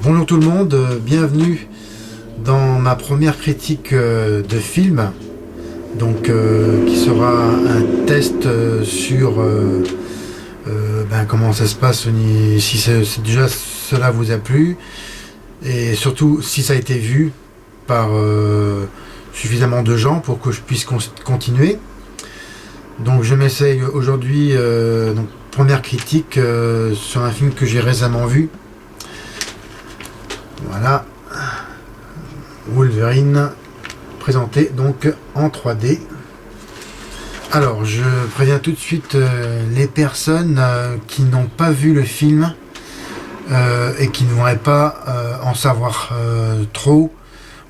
Bonjour tout le monde, bienvenue dans ma première critique de film, donc qui sera un test sur comment ça se passe, si déjà cela vous a plu, et surtout si ça a été vu par suffisamment de gens pour que je puisse continuer. Donc je m'essaye aujourd'hui, première critique sur un film que j'ai récemment vu. Voilà, Wolverine, présenté donc en 3D. Alors, je préviens tout de suite les personnes qui n'ont pas vu le film et qui ne voudraient pas en savoir trop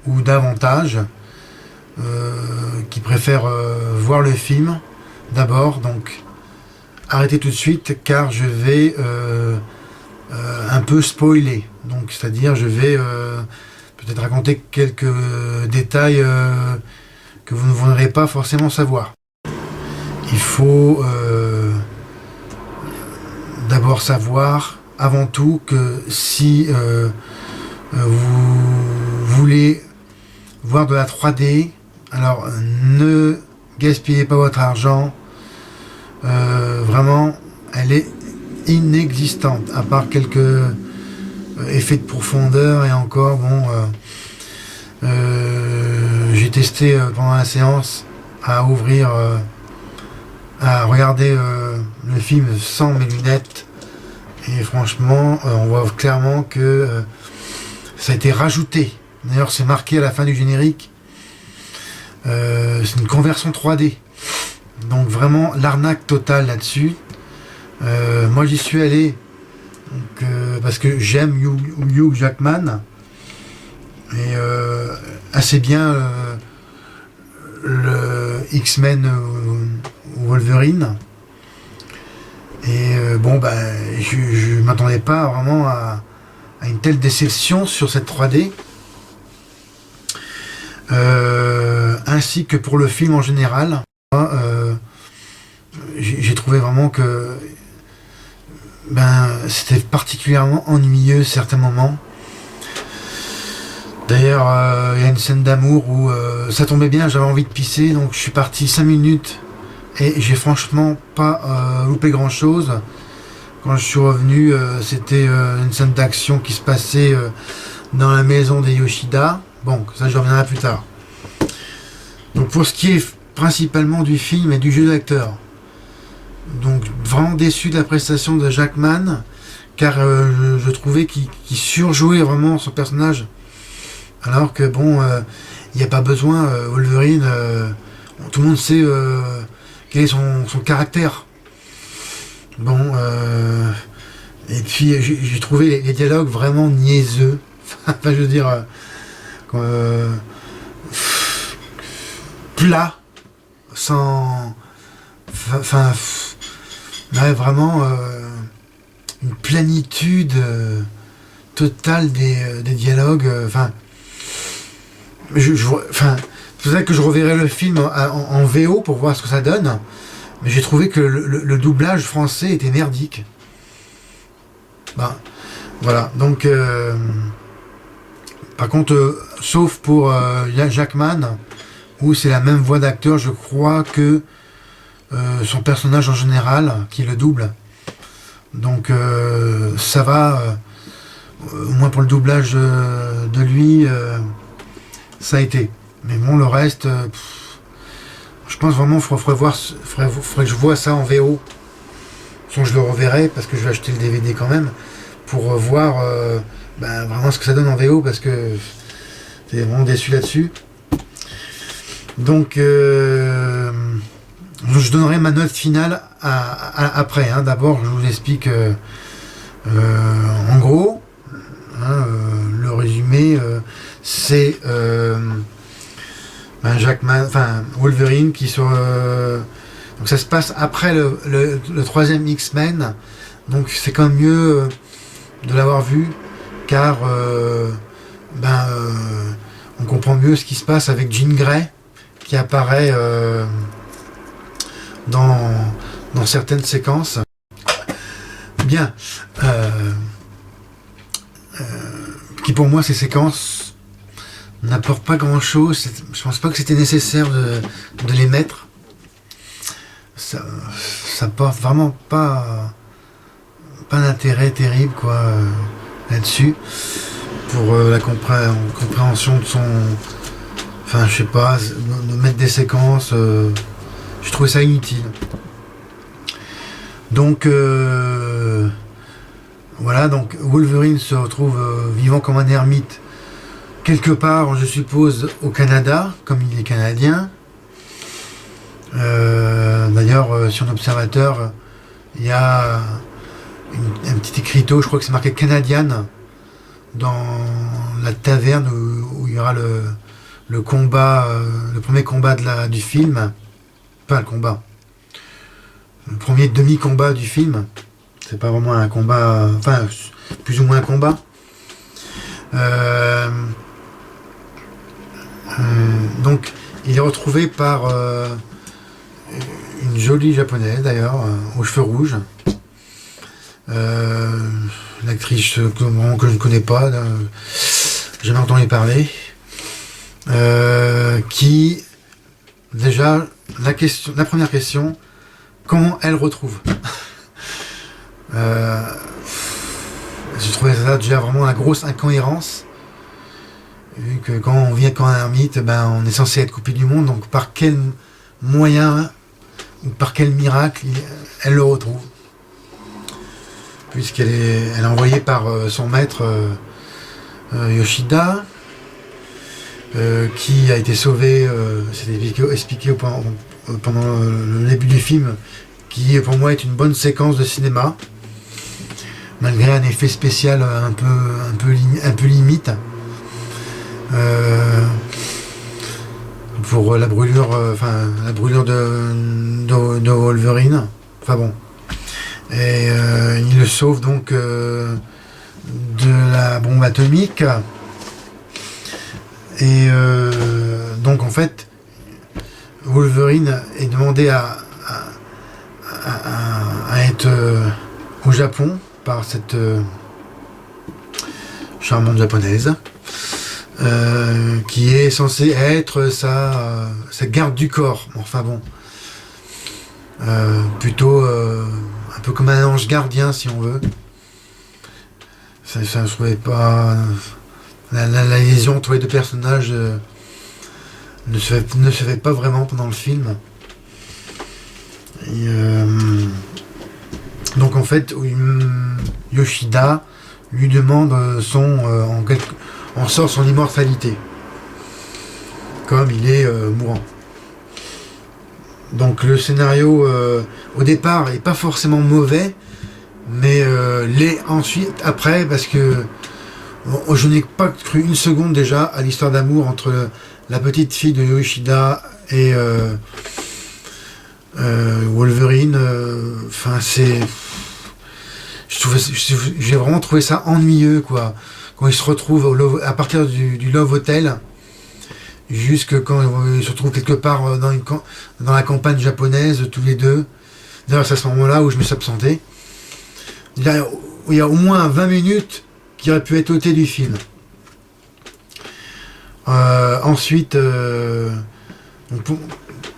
ou davantage, qui préfèrent voir le film d'abord. Donc, arrêtez tout de suite car je vais un peu spoiler. Donc, c'est-à-dire, je vais peut-être raconter quelques détails que vous ne voudrez pas forcément savoir. Il faut d'abord savoir, avant tout, que si vous voulez voir de la 3D, alors ne gaspillez pas votre argent. Vraiment, elle est inexistante, à part quelques effets de profondeur, et encore, bon, j'ai testé pendant la séance à regarder le film sans mes lunettes, et franchement, on voit clairement que ça a été rajouté. D'ailleurs, c'est marqué à la fin du générique, c'est une conversion 3D. Donc vraiment, l'arnaque totale là-dessus. Moi, j'y suis allé donc, parce que j'aime Hugh Jackman, et assez bien le X-Men Wolverine, et je m'attendais pas vraiment à une telle déception sur cette 3D, ainsi que pour le film en général. J'ai trouvé vraiment que c'était particulièrement ennuyeux certains moments. D'ailleurs, il y a une scène d'amour où ça tombait bien, j'avais envie de pisser, donc je suis parti 5 minutes et j'ai franchement pas loupé grand chose. Quand je suis revenu, c'était une scène d'action qui se passait dans la maison des Yoshida. Bon, ça je reviendrai plus tard. Donc pour ce qui est principalement du film et du jeu d'acteur, donc vraiment déçu de la prestation de Jackman, car je trouvais qu'il surjouait vraiment son personnage, alors que bon, il n'y a pas besoin. Wolverine, tout le monde sait quel est son caractère. Bon, et puis j'ai trouvé les dialogues vraiment niaiseux. Enfin, je veux dire, plat, sans, vraiment une planitude totale des dialogues. C'est pour ça que je reverrai le film en VO pour voir ce que ça donne. Mais j'ai trouvé que le doublage français était merdique. Voilà. Donc, par contre, sauf pour Jackman, où c'est la même voix d'acteur, je crois, que son personnage en général, qui le double. Donc ça va, au moins pour le doublage de lui, ça a été. Mais bon, le reste, je pense vraiment qu'il faudrait que je vois ça en VO. Sinon je le reverrai, parce que je vais acheter le DVD quand même, pour voir vraiment ce que ça donne en VO, parce que j'étais vraiment déçu là-dessus. Donc je donnerai ma note finale après. D'abord, je vous explique en gros, le résumé, c'est Wolverine qui donc ça se passe après le troisième X-Men, donc c'est quand même mieux de l'avoir vu, car on comprend mieux ce qui se passe avec Jean Grey, qui apparaît dans certaines séquences. Bien. qui pour moi, ces séquences n'apportent pas grand-chose. Je pense pas que c'était nécessaire de les mettre. Ça porte vraiment pas d'intérêt terrible, quoi, là-dessus, pour la compréhension de son... Enfin, je sais pas, de mettre des séquences, je trouvais ça inutile. Donc, voilà, donc Wolverine se retrouve vivant comme un ermite, quelque part, je suppose, au Canada, comme il est canadien. D'ailleurs, sur l'observateur, il y a un petit écriteau, je crois que c'est marqué Canadian, dans la taverne où il y aura le combat, le premier combat du film. Pas le combat. Le premier demi-combat du film. C'est pas vraiment un combat, enfin, plus ou moins un combat. Donc, il est retrouvé par une jolie japonaise, d'ailleurs, aux cheveux rouges. L'actrice que je ne connais pas, j'ai jamais entendu parler, qui, déjà, la première question, comment elle retrouve J'ai trouvé ça déjà vraiment la grosse incohérence, vu que quand on vient comme un ermite, ben, on est censé être coupé du monde, donc par quel moyen ou par quel miracle elle le retrouve, puisqu'elle est envoyée par son maître Yoshida, qui a été sauvé, c'était expliqué pendant le début du film, qui pour moi est une bonne séquence de cinéma, malgré un effet spécial un peu limite, pour la brûlure de Wolverine. Enfin bon. Et il le sauve donc de la bombe atomique. Et donc en fait, Wolverine est demandé à être au Japon par cette charmante japonaise, qui est censée être sa garde du corps. Enfin bon, plutôt un peu comme un ange gardien, si on veut. Ça je trouvais pas... La liaison entre les deux personnages ne se fait pas vraiment pendant le film. Et, donc en fait, Yoshida lui demande en sort son immortalité, comme il est mourant. Donc le scénario au départ est pas forcément mauvais, mais l'est ensuite après, parce que je n'ai pas cru une seconde déjà à l'histoire d'amour entre la petite fille de Yoshida et Wolverine. Enfin, j'ai vraiment trouvé ça ennuyeux, quoi. Quand ils se retrouvent à partir du Love Hotel, jusque quand ils se retrouvent quelque part dans la campagne japonaise, tous les deux. D'ailleurs, c'est à ce moment-là où je me suis absenté. Il y a au moins 20 minutes qui aurait pu être ôté du film. Ensuite,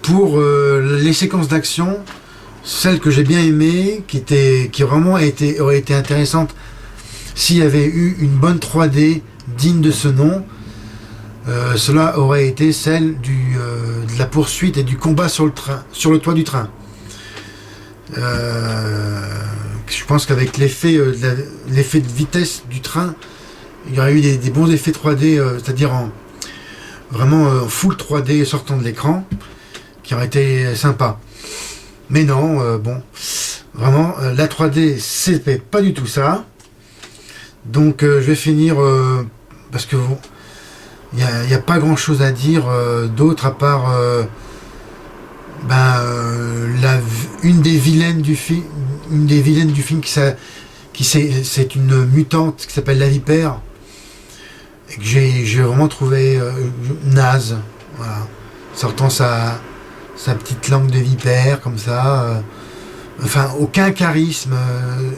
pour les séquences d'action, celle que j'ai bien aimée, qui vraiment aurait été intéressante s'il y avait eu une bonne 3D digne de ce nom, cela aurait été celle de la poursuite et du combat sur le toit du train. Je pense qu'avec l'effet de vitesse du train, il y aurait eu des bons effets 3D, c'est-à-dire vraiment full 3D sortant de l'écran, qui aurait été sympa. Mais non, bon, vraiment, la 3D, c'est pas du tout ça. Donc je vais finir, parce que il n'y a pas grand-chose à dire d'autre, à part une des vilaines du film, c'est une mutante qui s'appelle la Vipère, et que j'ai vraiment trouvé naze, voilà, sortant sa petite langue de vipère comme ça, enfin aucun charisme,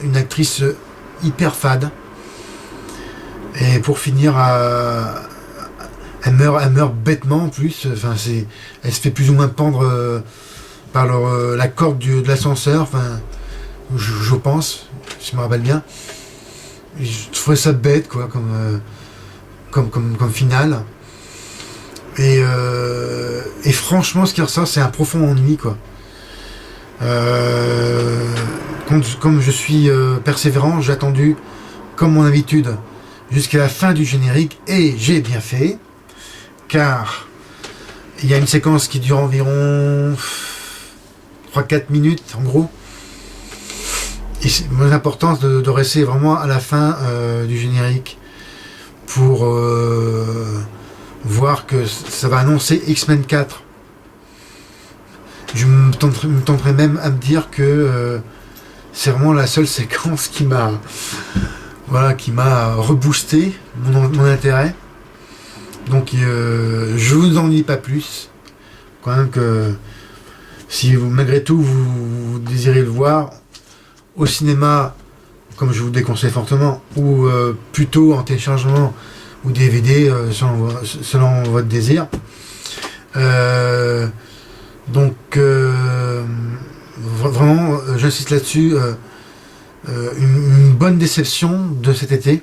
une actrice hyper fade, Et pour finir, elle meurt bêtement en plus. Enfin, elle se fait plus ou moins pendre par la corde de l'ascenseur. Enfin, je pense, si je me rappelle bien. Et je trouvais ça bête, quoi, comme finale. Et franchement, ce qui ressort, c'est un profond ennui, quoi. Comme je suis persévérant, j'ai attendu, comme mon habitude, jusqu'à la fin du générique, et j'ai bien fait, car il y a une séquence qui dure environ 3-4 minutes, en gros. Et c'est mon importance de rester vraiment à la fin du générique pour voir que ça va annoncer X-Men 4. Je me tenterai même à me dire que c'est vraiment la seule séquence qui m'a reboosté mon intérêt. Donc je vous en dis pas plus. Quand même que si vous, malgré tout vous désirez le voir au cinéma, comme je vous le déconseille fortement, ou plutôt en téléchargement ou DVD selon votre désir. Donc vraiment, j'insiste là-dessus, une bonne déception de cet été.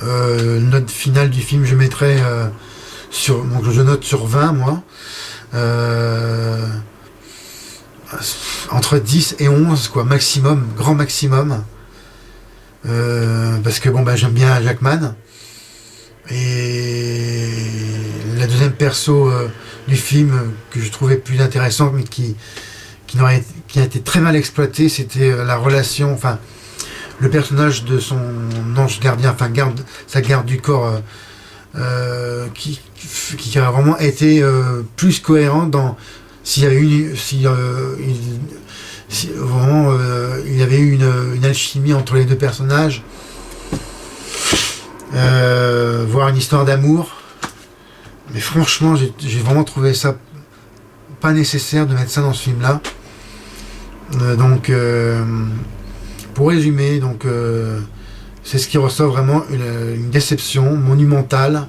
Note finale du film, je mettrai donc je note sur 20, moi. Entre 10 et 11, quoi, maximum, grand maximum. Parce que j'aime bien Jackman. Et la deuxième perso du film que je trouvais plus intéressante, mais qui a été très mal exploitée, c'était la relation, enfin, le personnage de son ange gardien, enfin, sa garde du corps, qui a vraiment été plus cohérent dans s'il y avait il y avait eu une alchimie entre les deux personnages, voire une histoire d'amour. Mais franchement, j'ai vraiment trouvé ça pas nécessaire de mettre ça dans ce film-là. Pour résumer, c'est ce qui ressort vraiment une déception monumentale.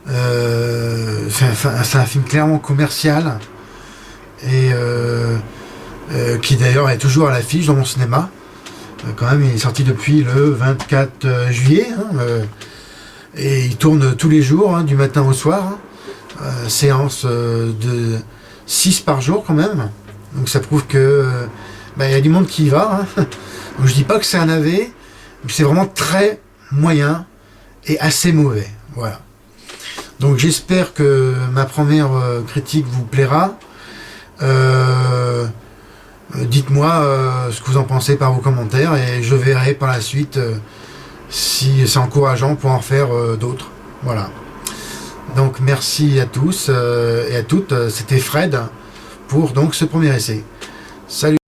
C'est un film clairement commercial et qui d'ailleurs est toujours à l'affiche dans mon cinéma. Quand même, il est sorti depuis le 24 juillet. Et il tourne tous les jours, du matin au soir. Séance de 6 par jour quand même. Donc ça prouve que il y a du monde qui y va. Donc je dis pas que c'est un navet, mais c'est vraiment très moyen et assez mauvais. Voilà. Donc j'espère que ma première critique vous plaira. Dites-moi ce que vous en pensez par vos commentaires et je verrai par la suite si c'est encourageant pour en faire d'autres. Voilà. Donc merci à tous et à toutes. C'était Fred pour ce premier essai. Salut.